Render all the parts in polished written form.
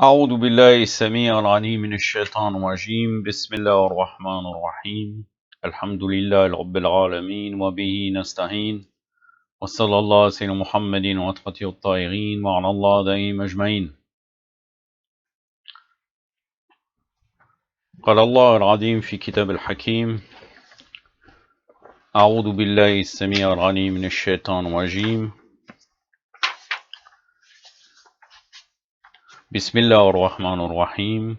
أعوذ بالله السميع العليم من الشيطان الرجيم بسم الله الرحمن الرحيم الحمد لله رب العالمين وبه نستعين وصلى الله على سيدنا محمد وعلى الطاهرين وعلى الله دائم أجمعين. قال الله العظيم في كتاب الحكيم أعوذ بالله السميع العليم من الشيطان الرجيم بسم الله الرحمن الرحيم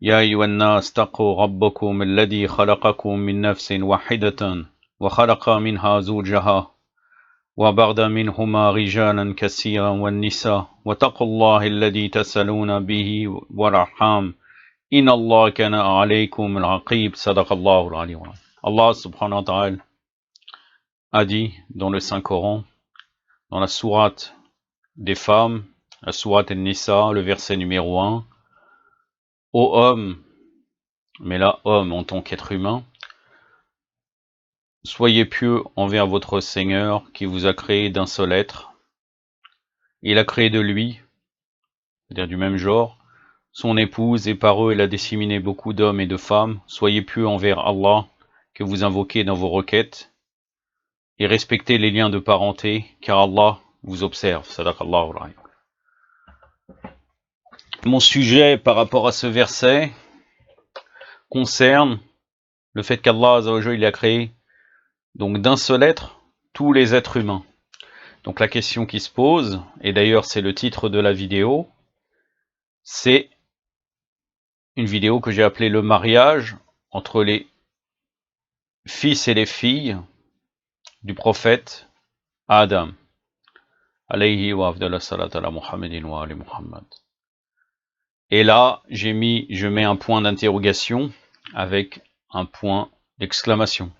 يا أيها الناس اتقوا ربكم الذي خلقكم من نفس واحدة وخلق منها زوجها وبعد منهما رجالا كثيرا والنساء واتقوا الله الذي تسألون به والأرحام إن الله كان عليكم رقيب صدق الله العلي العظيم. Allah subhanahu wa ta'ala a dit dans le Saint-Coran, dans la sourate des femmes, la sourate An-Nisa, le verset numéro 1, ô homme, mais là homme en tant qu'être humain, soyez pieux envers votre Seigneur qui vous a créé d'un seul être. Il a créé de lui, c'est-à-dire du même genre, son épouse, et par eux il a disséminé beaucoup d'hommes et de femmes. Soyez pieux envers Allah que vous invoquez dans vos requêtes, et respectez les liens de parenté, car Allah vous observe. Sadaqallahu al-Azim. Mon sujet par rapport à ce verset concerne le fait qu'Allah Azza wa Jalla, il a créé donc d'un seul être tous les êtres humains. Donc la question qui se pose, et d'ailleurs c'est le titre de la vidéo, c'est une vidéo que j'ai appelée le mariage entre les fils et les filles du prophète Adam, alayhi wa afdallah salat ala Muhammadin wa ali Muhammad. Et là, je mets un point d'interrogation avec un point d'exclamation.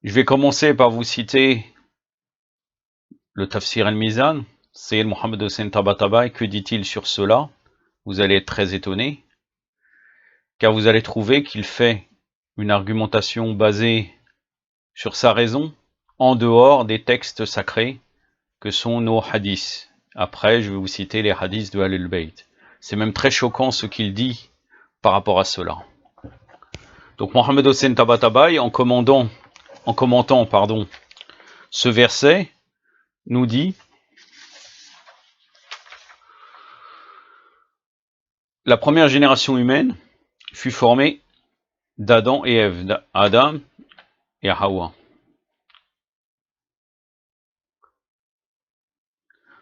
Je vais commencer par vous citer le Tafsir al-Mizan, Sayyid Mohammed Hossein Tabatabai. Que dit-il sur cela? Vous allez être très étonné, car vous allez trouver qu'il fait une argumentation basée sur sa raison, en dehors des textes sacrés que sont nos hadiths. Après, je vais vous citer les hadiths de Ahlul Bayt. C'est même très choquant ce qu'il dit par rapport à cela. Donc Mohammed Hossein Tabatabai, en commentant ce verset, nous dit: la première génération humaine fut formée d'Adam et Ève, Adam et Hawa.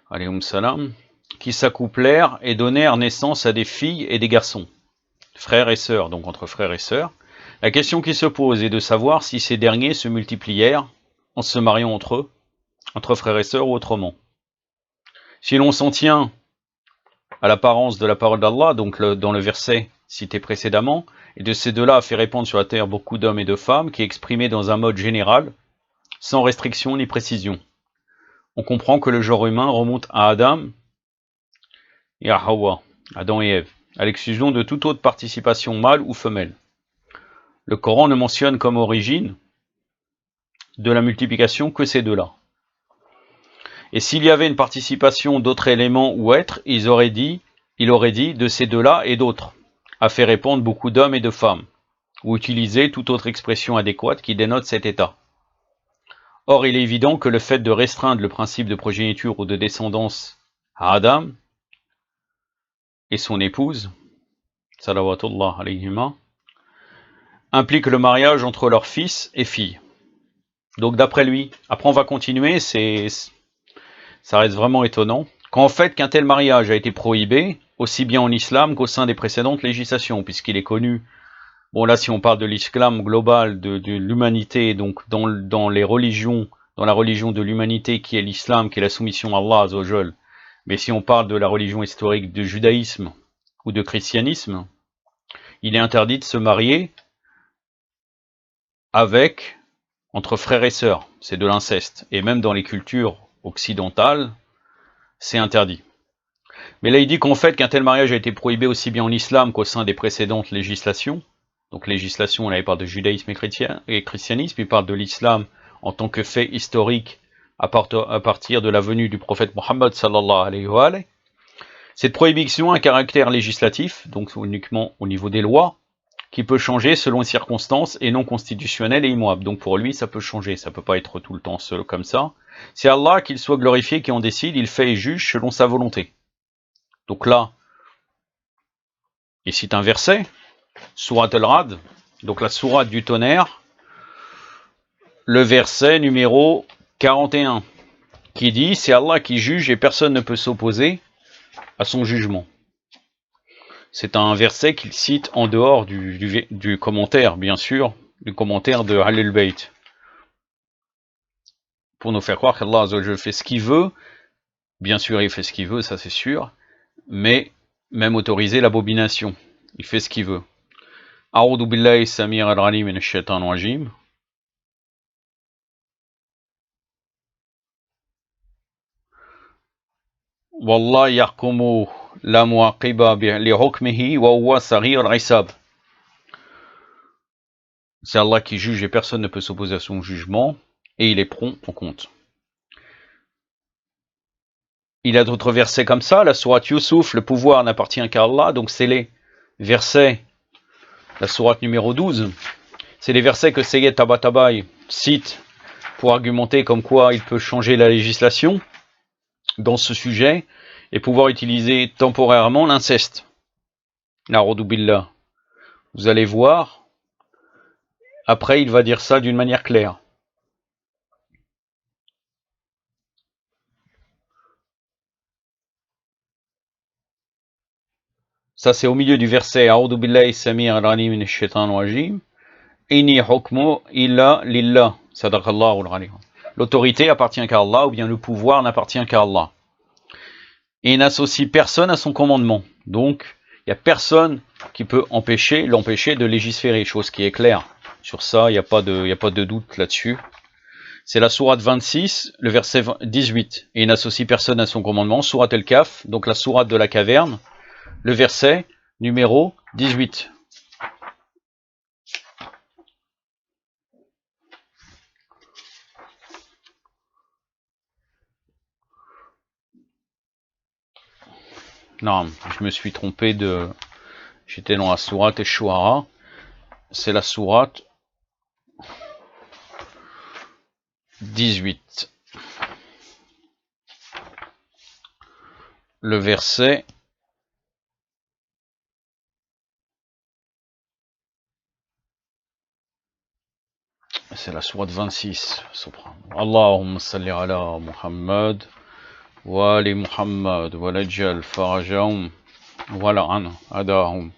Alayhum salam, qui s'accouplèrent et donnèrent naissance à des filles et des garçons, frères et sœurs, donc entre frères et sœurs. La question qui se pose est de savoir si ces derniers se multiplièrent en se mariant entre eux, entre frères et sœurs ou autrement. Si l'on s'en tient à l'apparence de la parole d'Allah, donc dans le verset cité précédemment, et de ces deux-là a fait répandre sur la terre beaucoup d'hommes et de femmes, qui est exprimé dans un mode général, sans restriction ni précision. On comprend que le genre humain remonte à Adam et à Hawa, Adam et Ève, à l'exclusion de toute autre participation mâle ou femelle. Le Coran ne mentionne comme origine de la multiplication que ces deux-là. Et s'il y avait une participation d'autres éléments ou êtres, il aurait dit de ces deux-là et d'autres, a fait répondre beaucoup d'hommes et de femmes, ou utiliser toute autre expression adéquate qui dénote cet état. Or, il est évident que le fait de restreindre le principe de progéniture ou de descendance à Adam et son épouse, salawatullah alayhima, implique le mariage entre leurs fils et filles. Donc d'après lui, après on va continuer, ça reste vraiment étonnant, qu'en fait qu'un tel mariage a été prohibé, aussi bien en islam qu'au sein des précédentes législations, puisqu'il est connu, bon là si on parle de l'islam global, de l'humanité, donc dans les religions, dans la religion de l'humanité qui est l'islam, qui est la soumission à Allah Azza wa Jal, mais si on parle de la religion historique du judaïsme ou de christianisme, il est interdit de se marier entre frères et sœurs, c'est de l'inceste, et même dans les cultures occidentales, c'est interdit. Mais là il dit qu'en fait qu'un tel mariage a été prohibé aussi bien en islam qu'au sein des précédentes législations. Donc législation, là il parle de judaïsme et christianisme, il parle de l'islam en tant que fait historique à partir de la venue du prophète Mohammed sallallahu alayhi wa alayhi. Cette prohibition a un caractère législatif, donc uniquement au niveau des lois, qui peut changer selon les circonstances et non constitutionnel et immuable. Donc pour lui, ça peut changer, ça peut pas être tout le temps seul comme ça. C'est Allah, qu'il soit glorifié, qui en décide, il fait et juge selon sa volonté. Donc là, il cite un verset, Surat al-Rad, donc la sourate du tonnerre, le verset numéro 41, qui dit, c'est Allah qui juge et personne ne peut s'opposer à son jugement. C'est un verset qu'il cite en dehors du commentaire, bien sûr, du commentaire de Ahl al-Bayt, pour nous faire croire qu'Allah fait ce qu'il veut. Bien sûr, il fait ce qu'il veut, ça c'est sûr, mais même autoriser l'abomination, il fait ce qu'il veut. A'udhu billahi samir al-alim minash shaitanir rajim. Wallah yahkumu la muaqiba li hukmihi wa huwa saghir al-hisab. C'est Allah qui juge et personne ne peut s'opposer à son jugement, et il est prompt en compte. Il y a d'autres versets comme ça, la sourate Yusuf, le pouvoir n'appartient qu'à Allah, donc c'est les versets, la sourate numéro 12, c'est les versets que Sayyid Tabatabai cite pour argumenter comme quoi il peut changer la législation dans ce sujet et pouvoir utiliser temporairement l'inceste. Na'udhu billah. Vous allez voir, après il va dire ça d'une manière claire. Ça c'est au milieu du verset A'udhu billahi samir al-alim minash shaitanir rajim. Inni hukmu illa lillah. Sadaqallahu al-alim. L'autorité appartient qu'à Allah, ou bien le pouvoir n'appartient qu'à Allah. Et il n'associe personne à son commandement. Donc, il n'y a personne qui peut l'empêcher de légiférer, chose qui est claire. Sur ça, il n'y a pas de doute là-dessus. C'est la sourate 26, le verset 18. Et il n'associe personne à son commandement. Sourate al-Kaf, donc la sourate de la caverne, le verset numéro 18. Non, je me suis trompé de... J'étais dans la sourate Ash-Shu'ara. C'est la sourate 18. Le verset... C'est la sourate 26. Allahumma salli ala Muhammad. Wa ali Muhammad. Wa lajal farajahum. Wa la'an adahum.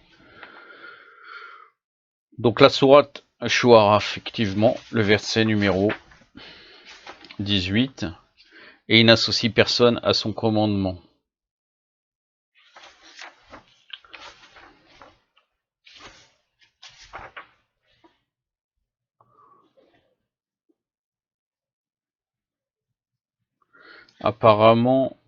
Donc la sourate Ash-Shu'ara, effectivement, le verset numéro 18. Et il n'associe personne à son commandement. Apparemment,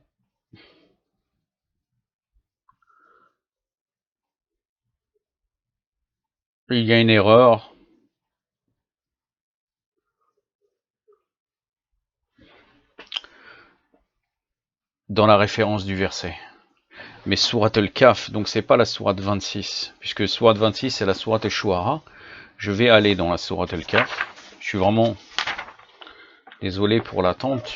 il y a une erreur. Dans la référence du verset. Mais sourate al-Kaf, donc c'est pas la sourate 26, puisque sourate 26 c'est la sourate Ash-Shu'ara. Je vais aller dans la sourate al-Kaf. Je suis vraiment désolé pour l'attente.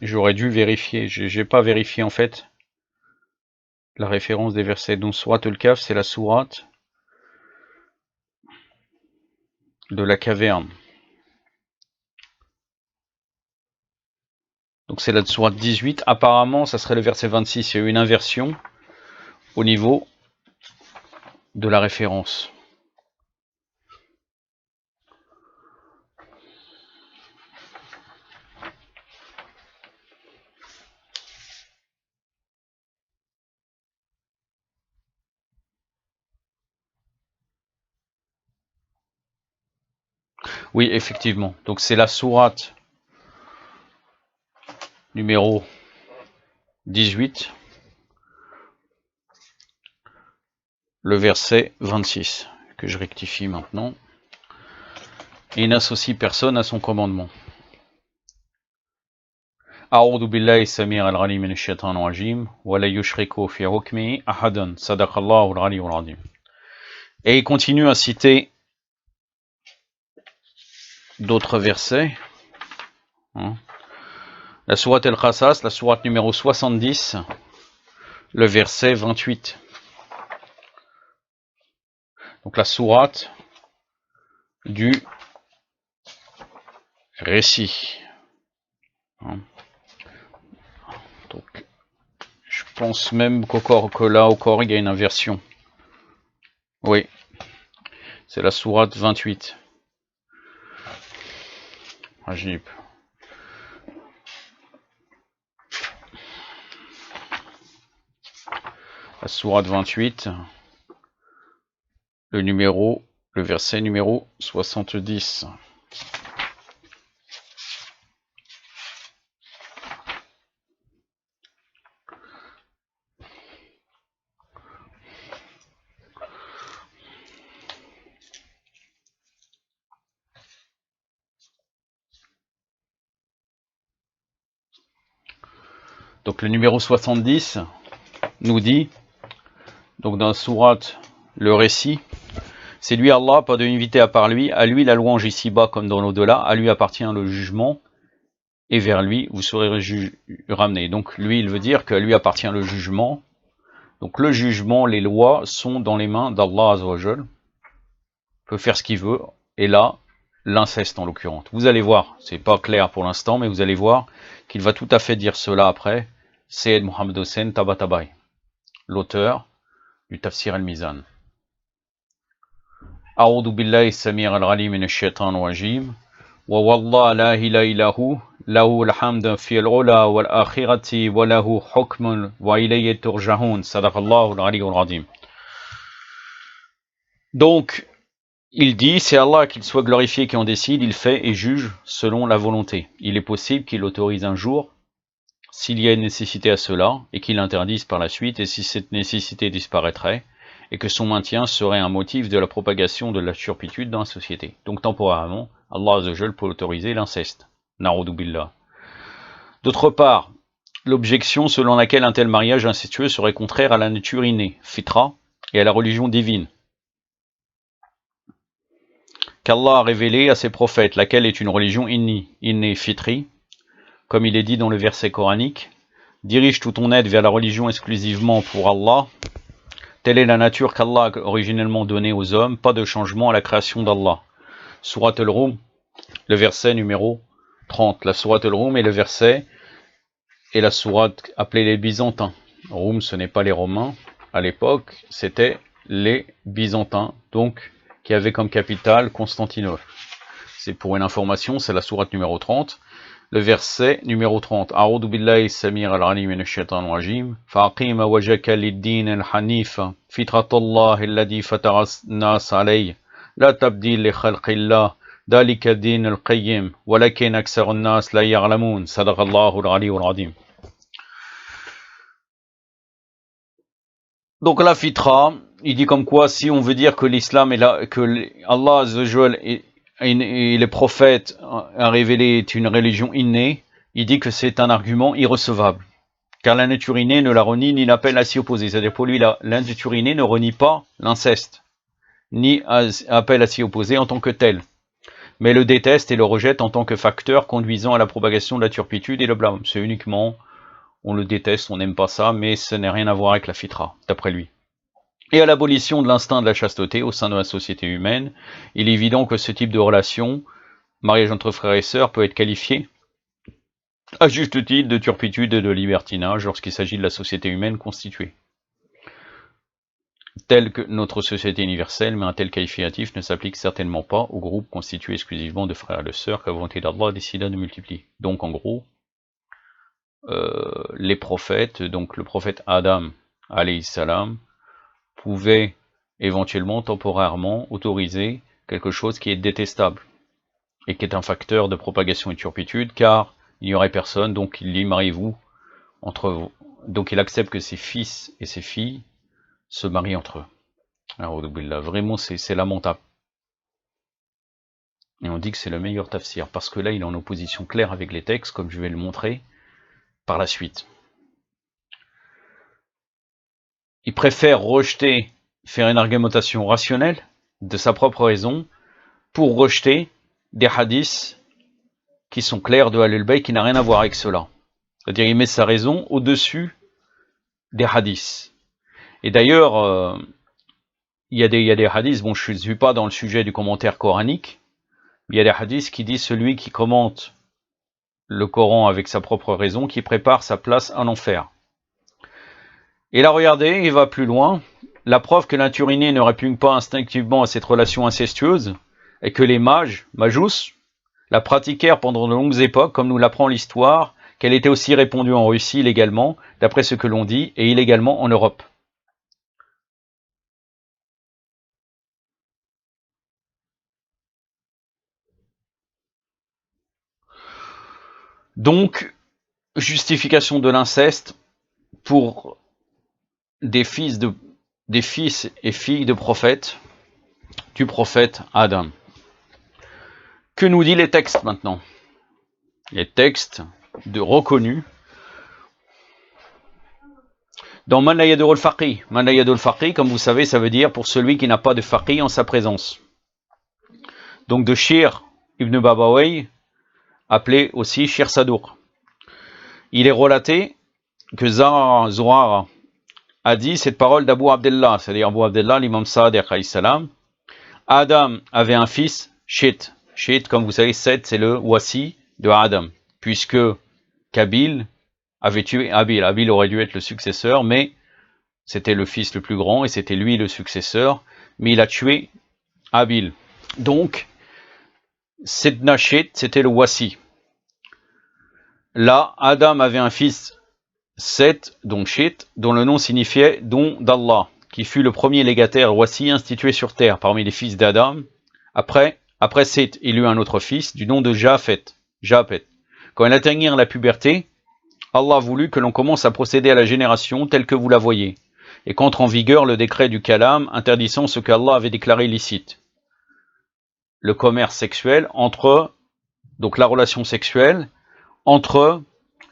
J'aurais dû vérifier, j'ai pas vérifié en fait la référence des versets. Donc sourate al-Kaf c'est la sourate de la caverne. Donc c'est la sourate 18. Apparemment ça serait le verset 26. Il y a eu une inversion au niveau de la référence. Oui, effectivement. Donc c'est la sourate numéro 18, le verset 26, que je rectifie maintenant. Et il n'associe personne à son commandement. أعوذ بالله السميع العليم من الشيطان الرجيم ولا يشرك في حكمه أحدا صدق الله العلي العظيم. Et il continue à citer d'autres versets. La sourate Al-Qasas, la sourate numéro 70, le verset 28. Donc la sourate du récit. Donc je pense même que là encore il y a une inversion. Oui, c'est la sourate 28. Ajib. La sourate 28, le verset numéro 70. Donc le numéro 70 nous dit, donc dans la sourate, le récit, c'est lui Allah, pas de invité à part lui, à lui la louange ici-bas comme dans l'au-delà, à lui appartient le jugement, et vers lui vous serez ramenés. Donc lui il veut dire qu'à lui appartient le jugement. Donc le jugement, les lois sont dans les mains d'Allah Azzawajal, peut faire ce qu'il veut, et là, l'inceste en l'occurrence. Vous allez voir, c'est pas clair pour l'instant, mais vous allez voir qu'il va tout à fait dire cela après. C'est Mohamed Hossein Tabatabai, l'auteur du Tafsir al-Mizan. A'udhu billahi samir al-alim min ash-shaytan rajim. Wa wallah la ilaha illahu, lahu al-hamd fi al-ula wal akhirati wa lahu hukmun wa ilayhi turja'un. Sadaqallahu al-ali al-azim. Donc, il dit, c'est Allah qu'il soit glorifié qui en décide, il fait et juge selon la volonté. Il est possible qu'il autorise un jour, s'il y a une nécessité à cela, et qu'il l'interdise par la suite, et si cette nécessité disparaîtrait, et que son maintien serait un motif de la propagation de la turpitude dans la société. Donc temporairement, Allah Azzawajal peut autoriser l'inceste. Na'udhu billah. D'autre part, l'objection selon laquelle un tel mariage incestueux serait contraire à la nature innée, fitra, et à la religion divine, qu'Allah a révélé à ses prophètes, laquelle est une religion innée, fitri, comme il est dit dans le verset coranique, dirige tout ton aide vers la religion exclusivement pour Allah. Telle est la nature qu'Allah a originellement donnée aux hommes, pas de changement à la création d'Allah. Surat al-Rum, le verset numéro 30. La Surat al-Rum est le verset et la sourate appelée les Byzantins. Rum, ce n'est pas les Romains. À l'époque, c'était les Byzantins, donc qui avaient comme capitale Constantinople. C'est pour une information, c'est la sourate numéro 30. Le verset numéro 30. A'udhu billahi samir al-alim min ash-shaytan rajim. Fa'aqima wajhaka lid-din al-hanifa fitratallahi alladhi fatara an-nas alayhi la tabdil li khalqillah dhalika ad-din al-qayyim walakin aktsara an-nas la ya'lamun. Sadaqallahu al-ali al-azim. Donc la fitra, il dit comme quoi si on veut dire que l'islam est là, que Allah Azzawajal et les prophètes a révélé est une religion innée, il dit que c'est un argument irrecevable. Car la nature innée ne la renie ni l'appelle à s'y opposer. C'est-à-dire pour lui, la nature innée ne renie pas l'inceste, ni appelle à s'y opposer en tant que tel, mais le déteste et le rejette en tant que facteur conduisant à la propagation de la turpitude et le blâme. C'est uniquement, on le déteste, on n'aime pas ça, mais ça n'a rien à voir avec la fitra, d'après lui. Et à l'abolition de l'instinct de la chasteté au sein de la société humaine, il est évident que ce type de relation, mariage entre frères et sœurs, peut être qualifié, à juste titre, de turpitude et de libertinage lorsqu'il s'agit de la société humaine constituée, telle que notre société universelle, mais un tel qualificatif ne s'applique certainement pas aux groupes constitués exclusivement de frères et de sœurs que la volonté d'Allah décida de multiplier. Donc en gros, les prophètes, donc le prophète Adam, alayhi salam, pouvait éventuellement, temporairement, autoriser quelque chose qui est détestable et qui est un facteur de propagation et de turpitude, car il n'y aurait personne, donc il dit mariez-vous entre vous. Donc il accepte que ses fils et ses filles se marient entre eux. Alors vraiment c'est lamentable. Et on dit que c'est le meilleur tafsir, parce que là il est en opposition claire avec les textes, comme je vais le montrer, par la suite. Il préfère rejeter, faire une argumentation rationnelle de sa propre raison pour rejeter des hadiths qui sont clairs de Ahlul Bayt qui n'a rien à voir avec cela. C'est-à-dire il met sa raison au-dessus des hadiths. Et d'ailleurs, il y a des hadiths, bon je ne suis pas dans le sujet du commentaire coranique, mais il y a des hadiths qui disent celui qui commente le Coran avec sa propre raison, qui prépare sa place en enfer. Et là regardez, il va plus loin, la preuve que l'Inturinée ne répugne pas instinctivement à cette relation incestueuse, est que les mages, majous, la pratiquèrent pendant de longues époques, comme nous l'apprend l'histoire, qu'elle était aussi répandue en Russie légalement, d'après ce que l'on dit, et illégalement en Europe. Donc, justification de l'inceste pour des fils et filles de prophètes, du prophète Adam. Que nous disent les textes maintenant? Les textes reconnus dans Man la yadurul faqih. Man la yadurul faqih, comme vous savez, ça veut dire pour celui qui n'a pas de faqih en sa présence. Donc de Shir ibn Babawayh, appelé aussi Shir Sadour. Il est relaté que Zohar a dit cette parole d'Abu Abdullah, c'est-à-dire Abu Abdullah, l'imam Sadiq alayhi salam. Adam avait un fils, Shit. Shit, comme vous savez, Seth, c'est le Wasi de Adam, puisque Kabil avait tué Abil. Abil aurait dû être le successeur, mais c'était le fils le plus grand, et c'était lui le successeur, mais il a tué Abil. Donc, Sedna Shit, c'était le Wasi. Là, Adam avait un fils, Seth, donc Shit, dont le nom signifiait don d'Allah, qui fut le premier légataire Wasi institué sur terre parmi les fils d'Adam. Après Seth, il eut un autre fils du nom de Japhet. Quand ils atteignirent la puberté, Allah voulut que l'on commence à procéder à la génération telle que vous la voyez, et qu'entre en vigueur le décret du Kalam interdisant ce qu'Allah avait déclaré licite. Le commerce sexuel donc la relation sexuelle entre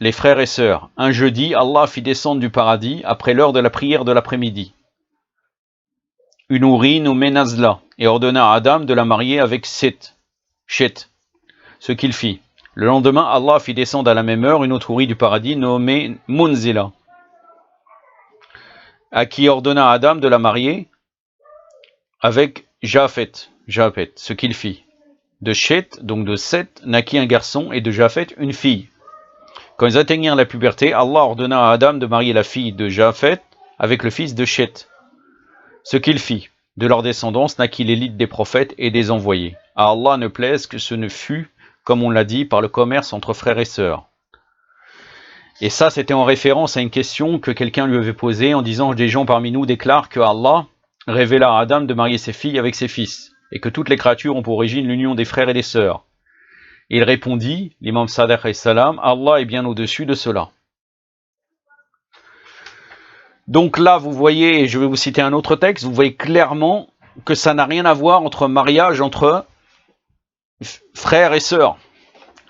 les frères et sœurs. Un jeudi, Allah fit descendre du paradis après l'heure de la prière de l'après-midi une ourie nommée Nazla, et ordonna à Adam de la marier avec Shet, ce qu'il fit. Le lendemain, Allah fit descendre à la même heure une autre ourie du paradis nommée Munzila, à qui ordonna à Adam de la marier avec Japhet, ce qu'il fit. De Shet, donc de Seth, naquit un garçon, et de Japhet une fille. Quand ils atteignirent la puberté, Allah ordonna à Adam de marier la fille de Japhet avec le fils de Shet. Ce qu'il fit. De leur descendance naquit l'élite des prophètes et des envoyés. À Allah ne plaise que ce ne fut, comme on l'a dit, par le commerce entre frères et sœurs. Et ça, c'était en référence à une question que quelqu'un lui avait posée en disant « Des gens parmi nous déclarent que Allah révéla à Adam de marier ses filles avec ses fils, et que toutes les créatures ont pour origine l'union des frères et des sœurs. » Il répondit, l'imam Sadiq alayhi salam, Allah est bien au-dessus de cela. Donc là, vous voyez, et je vais vous citer un autre texte, vous voyez clairement que ça n'a rien à voir entre mariage entre frères et sœurs.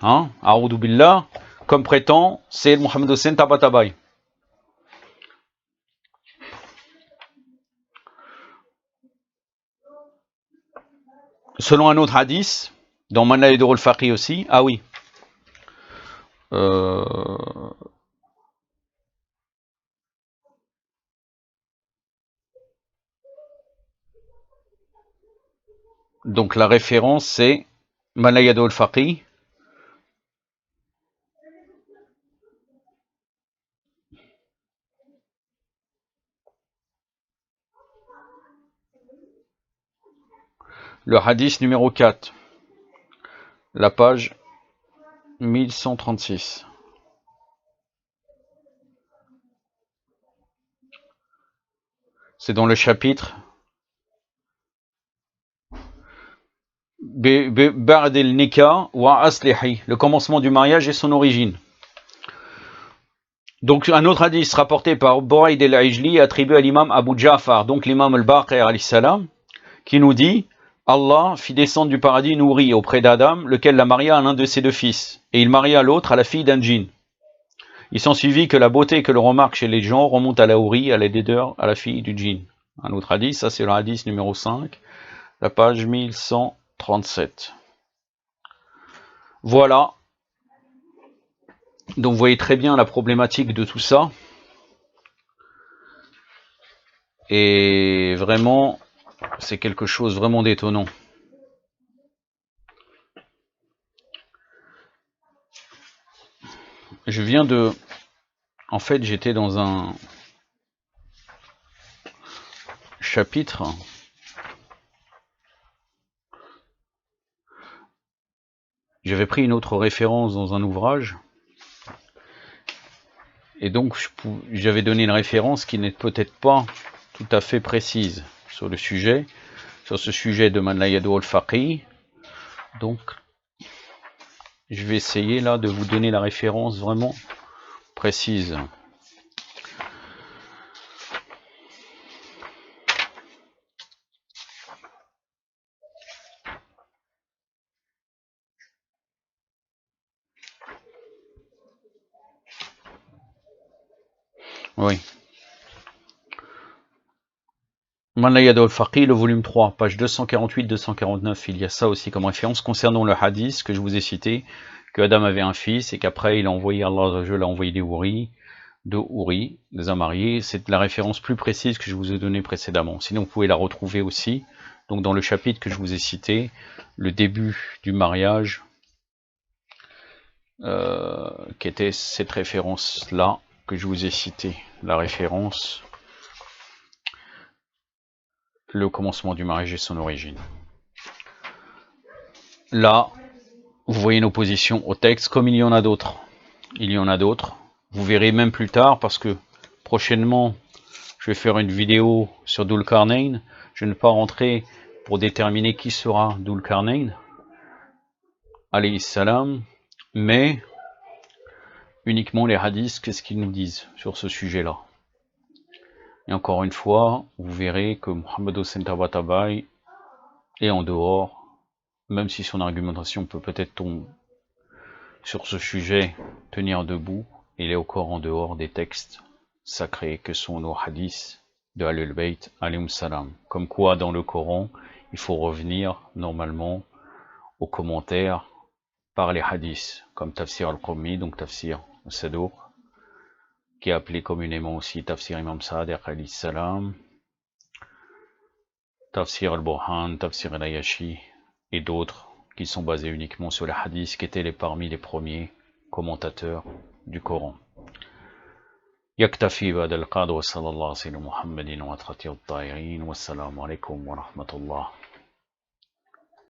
Hein, A'oudou billah, comme prétend Sayyid Mohamed Hossein Tabatabai. Selon un autre hadith, dans Man la yadurul faqih aussi, ah oui, donc la référence c'est Man la yadurul faqih. Le hadith numéro 4, la page 1136. C'est dans le chapitre Ba'd al-Nikah wa Aslihi, le commencement du mariage et son origine. Donc un autre hadith rapporté par Burayd al-Ijli attribué à l'imam Abu Ja'far, donc l'imam al-Baqir alayhi salam, qui nous dit Allah fit descendre du paradis une ourie auprès d'Adam, lequel la maria à l'un de ses deux fils, et il maria l'autre à la fille d'un djinn. Il s'en suivit que la beauté que l'on remarque chez les gens remonte à la houri, à la laideur, à la fille du djinn. Un autre hadith, ça c'est le hadith numéro 5, la page 1137. Voilà. Donc vous voyez très bien la problématique de tout ça. Et vraiment, c'est quelque chose vraiment d'étonnant. Je viens de... En fait, j'étais dans un chapitre. J'avais pris une autre référence dans un ouvrage. Et donc, j'avais donné une référence qui n'est peut-être pas tout à fait précise sur le sujet. Sur ce sujet de Man la yadu al-faqih. Donc, je vais essayer là de vous donner la référence vraiment précise. Oui. Man la yadu al-faqih, le volume 3, page 248-249, il y a ça aussi comme référence concernant le hadith que je vous ai cité, que Adam avait un fils et qu'après il a envoyé, Allah l'a envoyé des houris, les a mariés. C'est la référence plus précise que je vous ai donnée précédemment. Sinon vous pouvez la retrouver aussi, donc dans le chapitre que je vous ai cité, le début du mariage, qui était cette référence-là que je vous ai citée, la référence, le commencement du mariage et son origine. Là, vous voyez une opposition au texte, comme il y en a d'autres. Il y en a d'autres. Vous verrez même plus tard, parce que prochainement, je vais faire une vidéo sur Dhul Qarnayn. Je ne vais pas rentrer pour déterminer qui sera Dhul Qarnayn, alayhi salam, mais uniquement les hadiths, qu'est-ce qu'ils nous disent sur ce sujet-là. Et encore une fois, vous verrez que Muhammad Hossein Tabatabai est en dehors, même si son argumentation peut peut-être sur ce sujet tenir debout, il est encore en dehors des textes sacrés que sont nos hadiths de Ahlul Bayt alayhim salam. Comme quoi dans le Coran, il faut revenir normalement aux commentaires par les hadiths, comme Tafsir al-Qummi, donc Tafsir al-Sadour, qui est appelé communément aussi Tafsir Imam Sadiq alayhi salam, Tafsir al-Burhan, Tafsir al-Ayashi et d'autres qui sont basés uniquement sur les hadiths, qui étaient parmi les premiers commentateurs du Coran. يكتفي بهذا القدر وصلى الله على سيدنا محمد وعلى آله الطاهرين والسلام عليكم ورحمة الله.